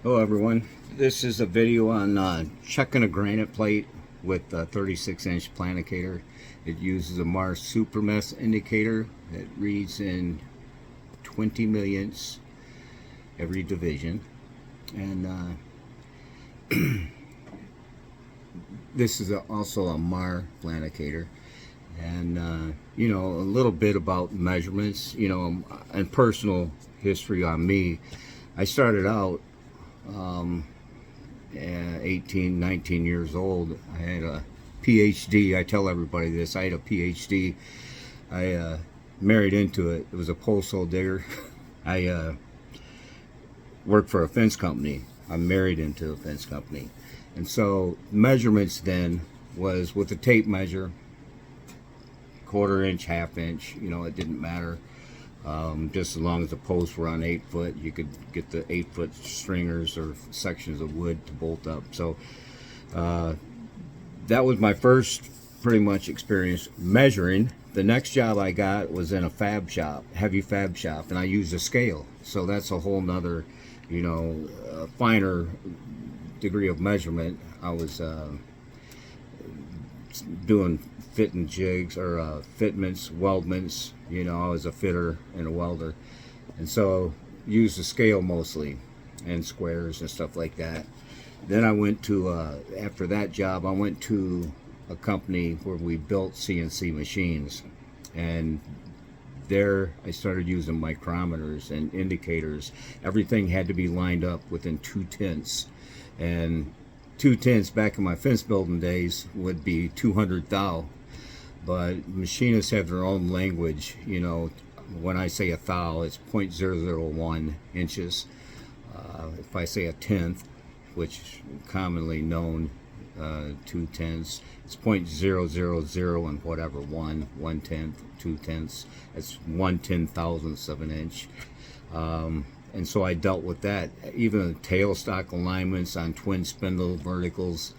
Hello everyone, this is a video on checking a granite plate with a 36-inch planicator. It uses a Mars supermesh indicator that reads in 20 millionths every division, and this is also a Mars Planekator. And you know, a little bit about measurements, you know, and personal history on me. I started out 18, 19 years old. I had a PhD. I tell everybody this. I had a PhD. I married into it. It was a postal digger. I worked for a fence company. I'm married into a fence company. And so measurements then was with a tape measure, quarter inch, half inch, you know, it didn't matter. Just as long as the posts were on 8 foot, you could get the 8-foot stringers or sections of wood to bolt up. So that was my first pretty much experience measuring. The next job I got was in a fab shop, heavy fab shop, and I used a scale. So that's a whole nother, you know, finer degree of measurement. I was doing fitting jigs or fitments, weldments. You know, I was a fitter and a welder, and so used the scale mostly and squares and stuff like that. Then I went to after that job I went to a company where we built CNC machines, and there I started using micrometers and indicators. Everything had to be lined up within 2/10, and 2/10 back in my fence building days would be 200 thou. But machinists have their own language. You know, when I say a thou, it's 0.001 inches. If I say a tenth, which commonly known 2/10, it's 0.000 and whatever, 1/10, 2/10. It's 1/10,000th of an inch. And so I dealt with that. Even the tailstock alignments on twin spindle verticals,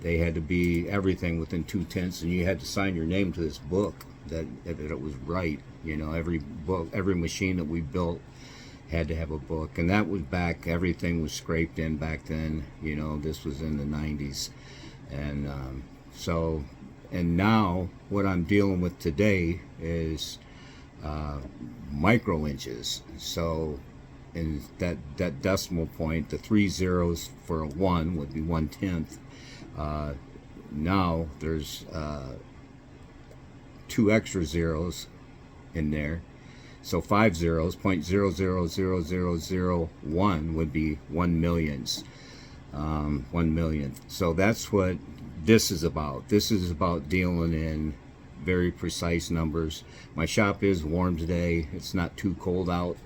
they had to be everything within 2/10, and you had to sign your name to this book that it was right. You know, every book, every machine that we built had to have a book, and that was back. Everything was scraped in back then. You know, this was in the 90s, and so, and now what I'm dealing with today is micro inches. So, in that decimal point, the 3 zeros for a 1 would be 1/10. Now there's 2 extra zeros in there, so 5 zeros, 0.000001 would be 1 millionth. 1 millionth. So that's what this is about. This is about dealing in very precise numbers. My shop is warm today. It's not too cold out,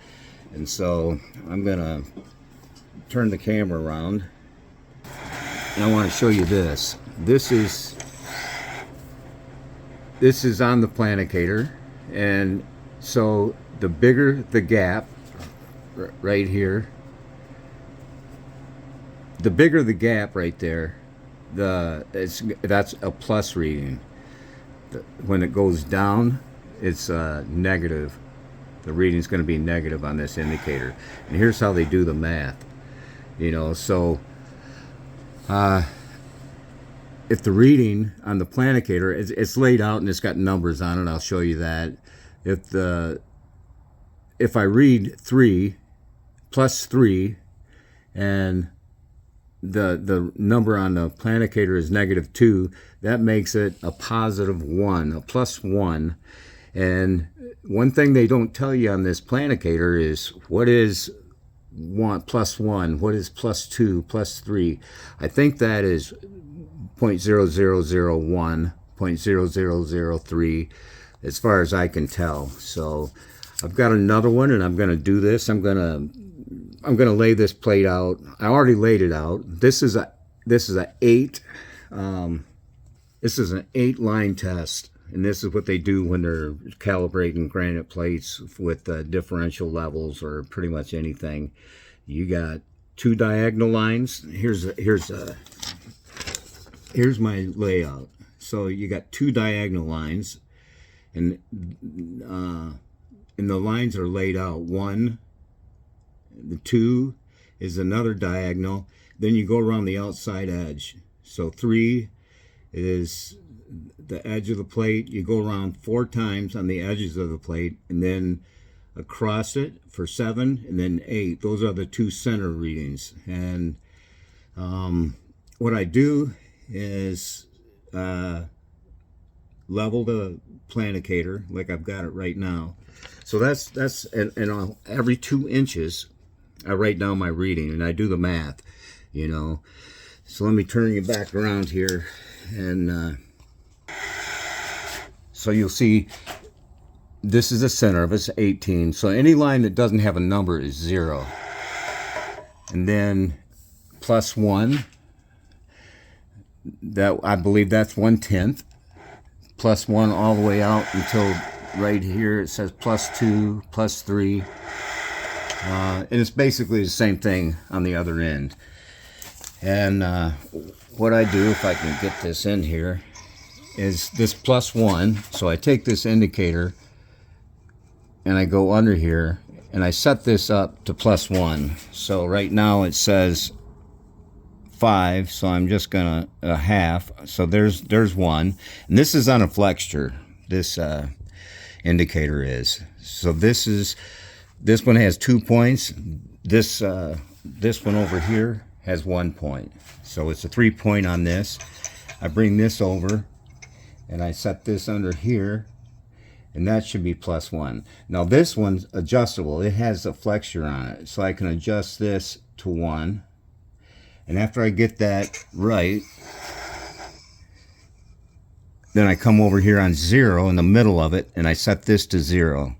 and so I'm gonna turn the camera around. And I want to show you this. This is on the Planekator, and so the bigger the gap right here, the bigger the gap right there, that's a plus reading. When it goes down, it's negative. The reading's going to be negative on this indicator. And here's how they do the math. You know, so if the reading on the Planekator, it's laid out and it's got numbers on it, I'll show you that. If I read 3 plus 3 and the number on the Planekator is -2, that makes it a +1, a +1. And one thing they don't tell you on this Planekator is what is 1 plus 1, what is +2, +3. I think that is 0.0001, 0.0003, as far as I can tell. So I've got another one, and I'm going to do this. I'm going to lay this plate out. I already laid it out. This is an 8-line test. And this is what they do when they're calibrating granite plates with differential levels or pretty much anything. You got 2 diagonal lines. Here's my layout. So you got 2 diagonal lines, and the lines are laid out 1, the 2, is another diagonal. Then you go around the outside edge. So 3 is the edge of the plate. You go around 4 times on the edges of the plate, and then across it for 7, and then 8. Those are the 2 center readings. And what I do is level the planicator like I've got it right now. So that's and every 2 inches I write down my reading, and I do the math, you know. So let me turn you back around here, and so you'll see this is the center of it's 18. So any line that doesn't have a number is 0. And then +1, that I believe that's 1/10. +1 all the way out until right here it says +2, +3. And it's basically the same thing on the other end. And what I do, if I can get this in here, is this +1. So I take this indicator and I go under here and I set this up to +1. So right now it says 5, so I'm just gonna half. So there's 1, and this is on a flexure. This indicator is. So this one has 2 points. This one over here has 1 point. So it's a 3 point on this. I bring this over and I set this under here, and that should be +1. Now this one's adjustable. It has a flexure on it, so I can adjust this to 1. And after I get that right, then I come over here on 0 in the middle of it, and I set this to 0.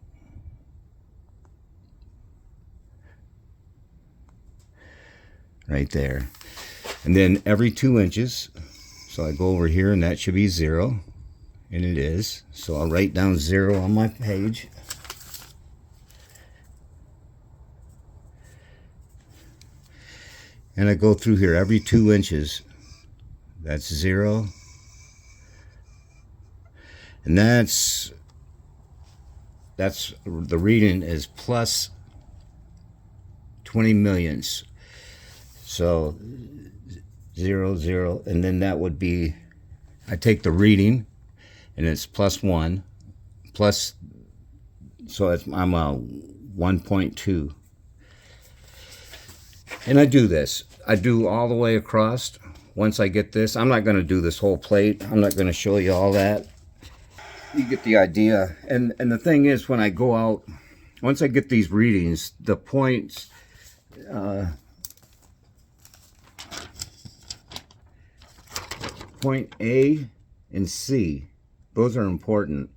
Right there. And then every 2 inches, so I go over here, and that should be 0. And it is. So I'll write down 0 on my page. And I go through here every 2 inches. That's 0. And that's the reading is +20 millionths. So 0, 0, and then that would be, I take the reading, and it's +1, plus, so I'm a 1.2. And I do this. I do all the way across. Once I get this, I'm not going to do this whole plate. I'm not going to show you all that. You get the idea. And the thing is, when I go out, once I get these readings, the points, point A and C, those are important.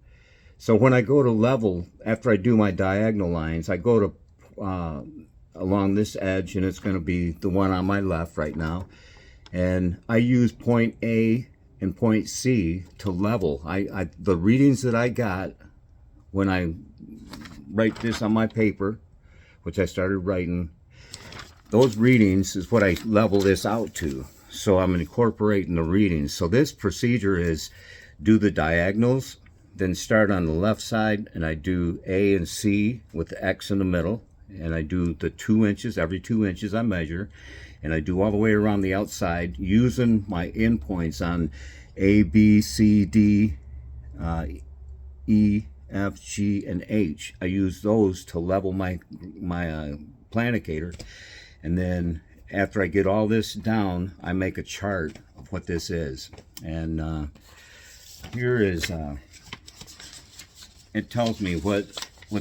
So when I go to level, after I do my diagonal lines, I go to along this edge, and it's going to be the one on my left right now, and I use point A and point C to level. The readings that I got when I write this on my paper, which I started writing, those readings is what I level this out to. So I'm incorporating the readings. So this procedure is do the diagonals, then start on the left side, and I do A and C with the X in the middle, and I do the 2 inches, every 2 inches I measure, and I do all the way around the outside using my endpoints on A, B, C, D, E, F, G, and H. I use those to level my planicator, and then after I get all this down, I make a chart of what this is. And here is, it tells me what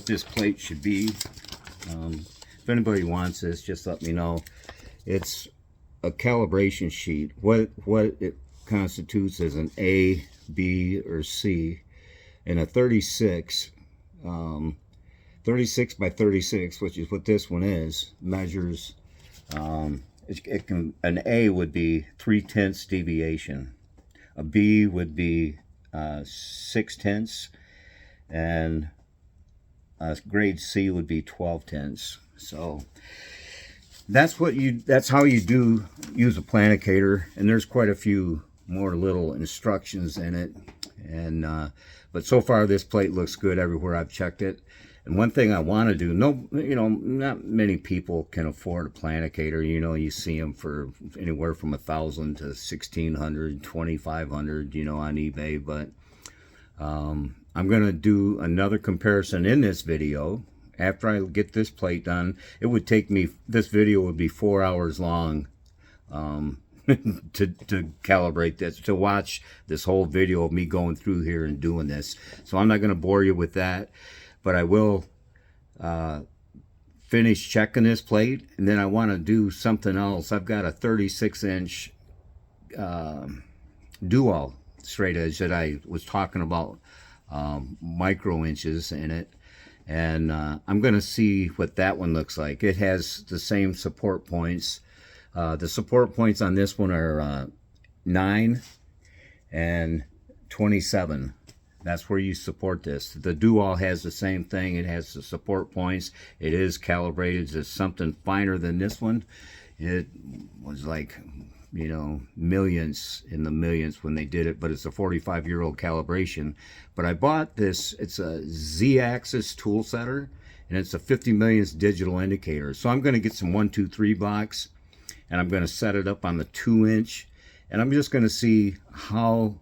this plate should be. If anybody wants this, just let me know. It's a calibration sheet. What it constitutes is an A, B, or C, and a 36 by 36, which is what this one is, measures. An A would be 3/10 deviation. A B would be 6/10, and grade C would be 12/10. So that's how you do use a planicator, and there's quite a few more little instructions in it. And but so far this plate looks good everywhere I've checked it. And one thing I want to do, no, you know, not many people can afford a planicator. You know, you see them for anywhere from $1,000 to $1,600, $2,500, you know, on eBay. But I'm going to do another comparison in this video. After I get this plate done, it would take me, this video would be 4 hours long to calibrate this, to watch this whole video of me going through here and doing this. So I'm not going to bore you with that, but I will finish checking this plate, and then I want to do something else. I've got a 36-inch Do-All straight edge that I was talking about, micro inches in it, and I'm going to see what that one looks like. It has the same support points. The support points on this one are 9 and 27. That's where you support this. The Do-All has the same thing. It has the support points. It is calibrated. It's something finer than this one. It was like, you know, millions in the millions when they did it, but it's a 45-year-old calibration. But I bought this. It's a Z-axis tool setter, and it's a 50 millionths digital indicator. So I'm going to get some 1, 2, 3 box, and I'm going to set it up on the 2-inch, and I'm just going to see how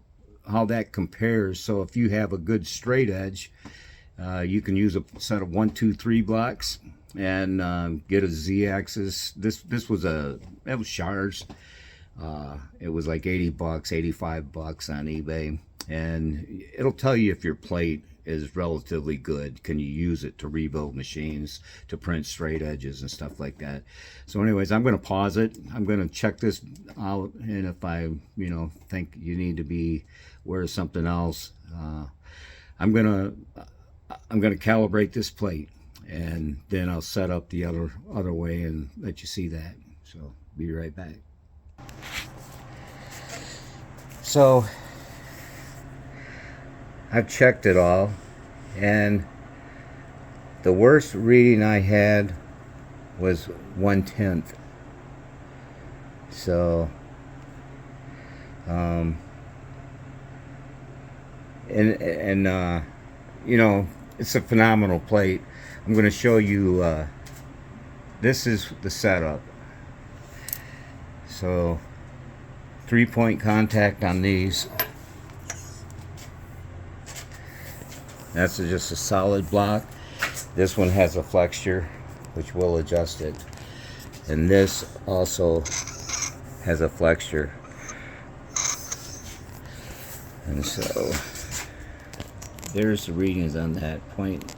that compares. So if you have a good straight edge, you can use a set of 1, 2, 3 blocks and get a Z-axis. This was it was Shar's. It was like 80 bucks, 85 bucks on eBay, and it'll tell you if your plate is relatively good. Can you use it to rebuild machines, to print straight edges and stuff like that? So anyways, I'm going to pause it. I'm going to check this out, and if I, you know, think you need to be wear something else, I'm going to calibrate this plate, and then I'll set up the other way and let you see that. So be right back. So I've checked it all, and the worst reading I had was 1/10. So you know, it's a phenomenal plate. I'm going to show you, this is the setup. So 3-point contact on these. That's just a solid block. This one has a flexure, which will adjust it. And this also has a flexure. And so there's the readings on that point.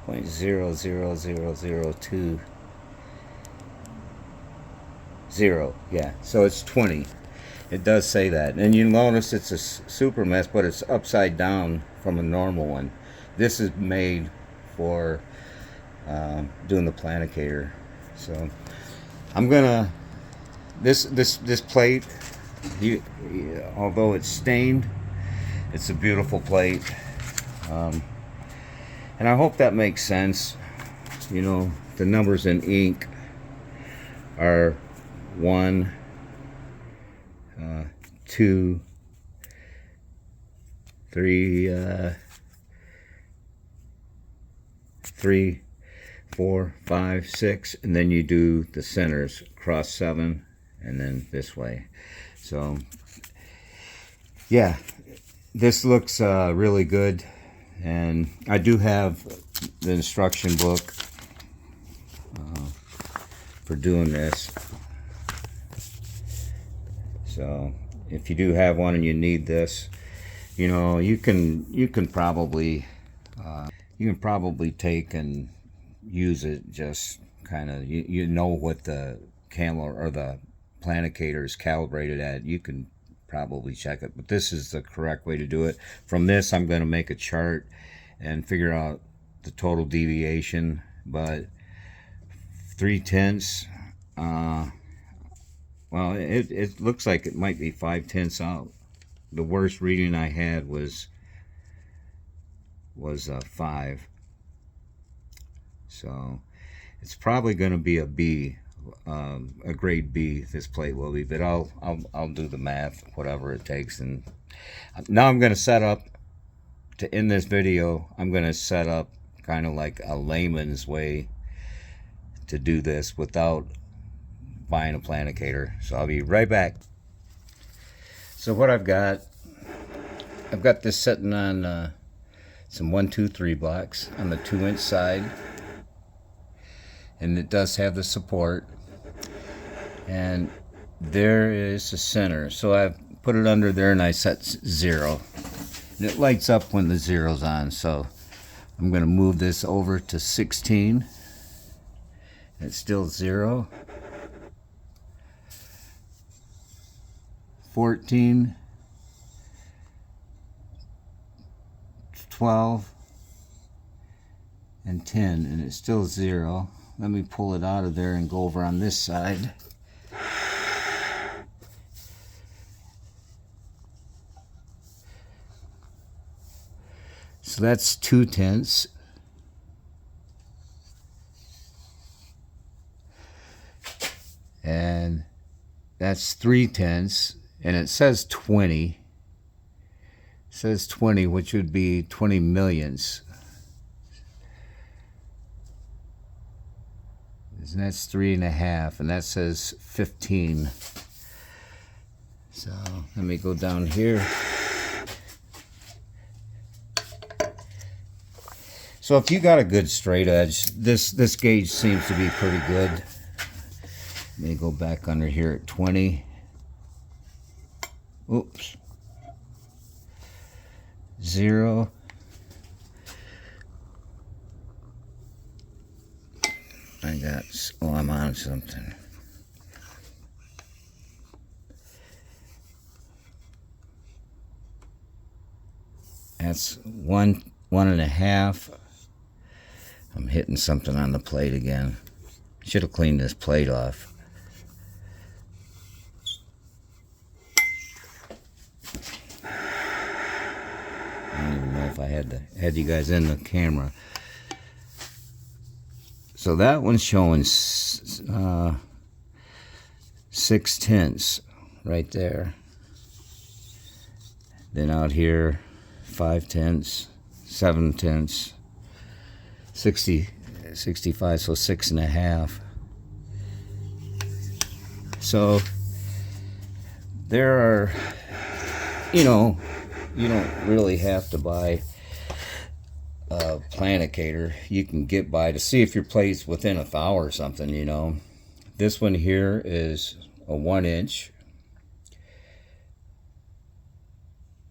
Point 0.00020. Yeah, so it's 20. It does say that, and you notice it's a super mess, but it's upside down from a normal one. This is made for doing the planicator. So I'm gonna this plate. Although it's stained, it's a beautiful plate, and I hope that makes sense. You know, the numbers in ink are 1, 2, 3, 3, 4, 5, 6, and then you do the centers, cross 7, and then this way. So yeah, this looks really good, and I do have the instruction book for doing this. So if you do have one and you need this, you know, you can probably take and use it. Just kind of, you know what the camera or the planicator is calibrated at. You can probably check it, but this is the correct way to do it. From this, I'm going to make a chart and figure out the total deviation. But 3/10, well, it looks like it might be 5/10 out. The worst reading I had was 5. So it's probably going to be a B, a grade B this plate will be, but I'll do the math, whatever it takes. And now I'm going to set up, to end this video, I'm going to set up kind of like a layman's way to do this without buying a planicator. So I'll be right back. So what I've got this sitting on some 1, 2, 3 blocks on the 2-inch side, and it does have the support, and there is the center. So I've put it under there and I set 0, and it lights up when the 0's on. So I'm going to move this over to 16. It's still 0. 14, 12, and 10, and it's still 0. Let me pull it out of there and go over on this side. So that's 2/10. And that's 3/10. And it says 20. It says 20, which would be 20 millionths. And that's 3.5, and that says 15. So let me go down here. So if you got a good straight edge, this gauge seems to be pretty good. Let me go back under here at 20. Oops. 0. I'm on something. That's 1.5. I'm hitting something on the plate again. Should have cleaned this plate off. I don't even know if I had you guys in the camera. So that one's showing 6/10 right there. Then out here, 5/10, 7/10, 65, so 6.5. So there are, you don't really have to buy a planicator. You can get by to see if your plate's within a thou or something. This one here is a 1-inch,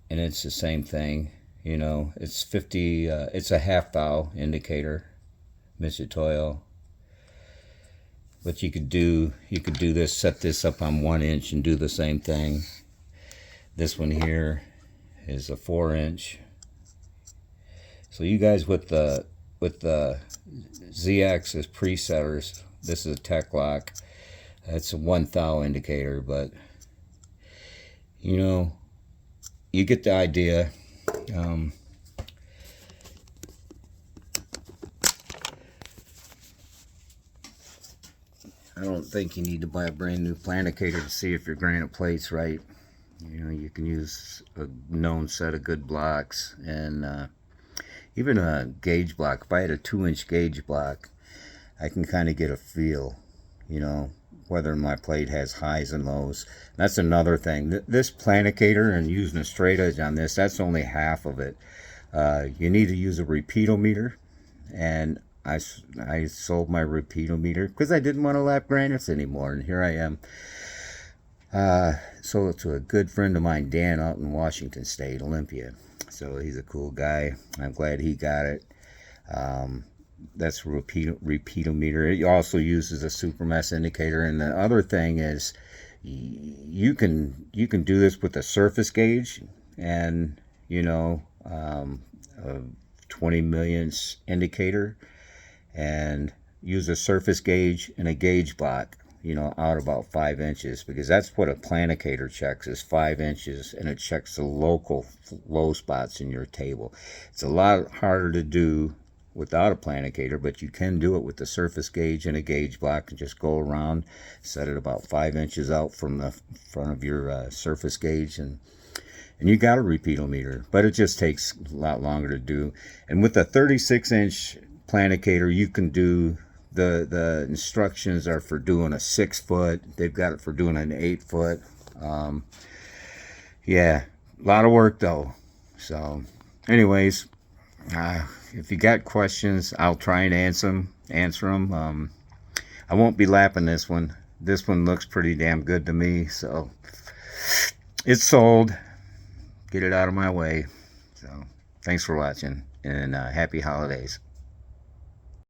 and it's the same thing. It's 50. It's a half thou indicator, Mitsutoi. But you could do this, set this up on 1-inch and do the same thing. This one here is a 4-inch. So you guys with the Z-axis presetters, this is a tech lock. That's a 1 thou indicator, but you get the idea. I don't think you need to buy a brand new planicator to see if your granite plate's right. You can use a known set of good blocks, and even a gauge block. If I had a 2-inch gauge block, I can kind of get a feel, whether my plate has highs and lows. That's another thing. This planicator, and using a straight edge on this, that's only half of it. You need to use a repeatometer, and I sold my repeatometer because I didn't want to lap granites anymore, and here I am. Sold it to a good friend of mine, Dan, out in Washington State, Olympia. So he's a cool guy. I'm glad he got it. That's a repeatometer. It also uses a supermass indicator. And the other thing is, you can do this with a surface gauge and a 20 millionths indicator, and use a surface gauge and a gauge block. Out about 5 inches, because that's what a planicator checks, is 5 inches, and it checks the local low spots in your table. It's a lot harder to do without a planicator, but you can do it with the surface gauge and a gauge block, and just go around, set it about 5 inches out from the front of your surface gauge, and you got a repeatometer, but it just takes a lot longer to do. And with a 36-inch planicator, you can do the instructions are for doing a 6 foot. They've got it for doing an 8 foot. Yeah, a lot of work though. So anyways, if you got questions, I'll try and answer them. I won't be lapping this one. This one looks pretty damn good to me, so it's sold. Get it out of my way. So thanks for watching, and happy holidays.